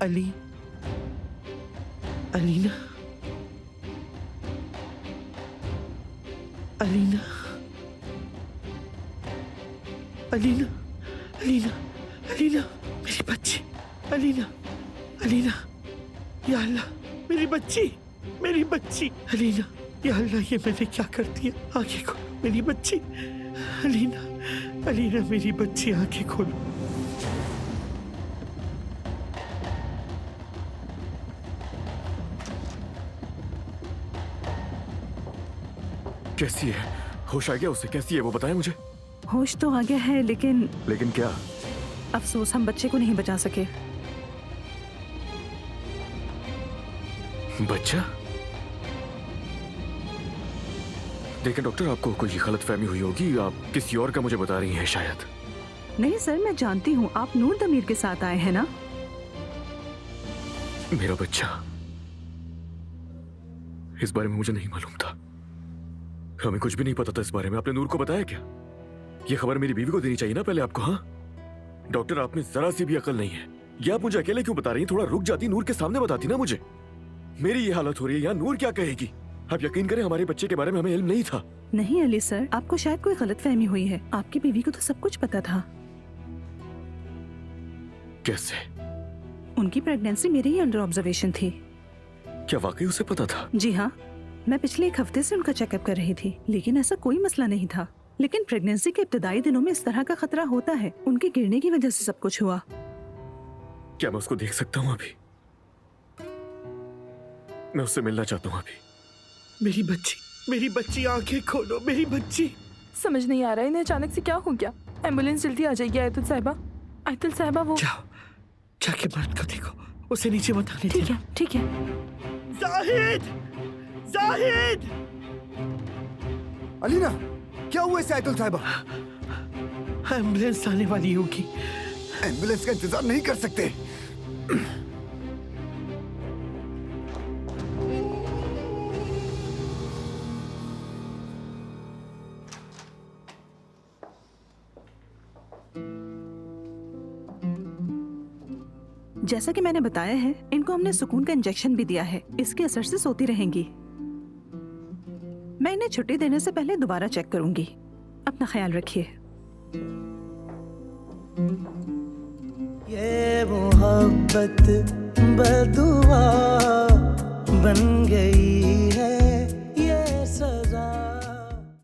अली, अलीना, अलीना, अलीना, अलीना, अलीना, मेरी बच्ची, अलीना, अलीना, या अल्लाह, मेरी बच्ची, मेरी बच्ची, अलीना, या अल्लाह, ये मैंने क्या कर दिया? आंखें खोलो, मेरी बच्ची, अलीना, अलीना, मेरी बच्ची, आंखें खोलो। कैसी है? होश आ गया उसे? कैसी है वो, बताएं मुझे। होश तो आ गया है, लेकिन लेकिन क्या? अफसोस हम बच्चे को नहीं बचा सके। बच्चा? देखें डॉक्टर, आपको कोई गलतफहमी हुई होगी, आप किसी और का मुझे बता रही हैं शायद। नहीं सर, मैं जानती हूँ आप नूर दमीर के साथ आए हैं ना। मेरा बच्चा, इस बारे में मुझे नहीं मालूम था। हमें कुछ भी नहीं पता था इस बारे में। आपने नूर को बताया क्या? ये खबर मेरी बीवी को देनी चाहिए ना पहले आपको। हाँ डॉक्टर, आप में जरा सी भी अकल नहीं है। ये आप मुझे अकेले क्यों बता रही हैं? थोड़ा रुक जाती, नूर के सामने बताती ना मुझे। मेरी ये हालत हो रही है यहाँ, नूर क्या कहेगी? आप यकीन करें, हमारे बच्चे के बारे में हमें इल्म नहीं था। नहीं अली सर, आपको शायद कोई गलतफहमी हुई है। आपकी बीवी को तो सब कुछ पता था। कैसे? उनकी प्रेगनेंसी मेरे ही अंडर ऑब्जर्वेशन थी। क्या वाकई उसे पता था? जी हाँ, मैं पिछले 1 हफ्ते से उनका चेकअप कर रही थी, लेकिन ऐसा कोई मसला नहीं था। लेकिन प्रेगनेंसी के इब्तदाई दिनों में इस तरह का खतरा होता है। उनके गिरने की वजह से सब कुछ हुआ। क्या मैं उसको देख सकता हूँ अभी? मैं उससे मिलना चाहता हूँ अभी। मेरी बच्ची, आंखें खोलो, मेरी बच्ची। समझ नहीं आ रहा है इन्हें अचानक से क्या हो गया। एम्बुलेंस जल्दी आ जाएगी। आयतुल साहिबा, आयतुल साहिबा, वो जाओ, जाके मर्द को देखो, उसे नीचे मत आने ठीक देना। है, ठीक है। जाहिद, जाहिद, अलीना, क्या हुआ इसे आयतुल साहिबा? एम्बुलेंस आने वाली होगी। एम्बुलेंस का इंतजार नहीं कर सकते। जैसा कि मैंने बताया है, इनको हमने सुकून का इंजेक्शन भी दिया है। इसके असर से सोती रहेंगी। मैं इन्हें छुट्टी देने से पहले दोबारा चेक करूंगी। अपना ख्याल रखिए। ये मोहब्बत बदुआ बन गई है।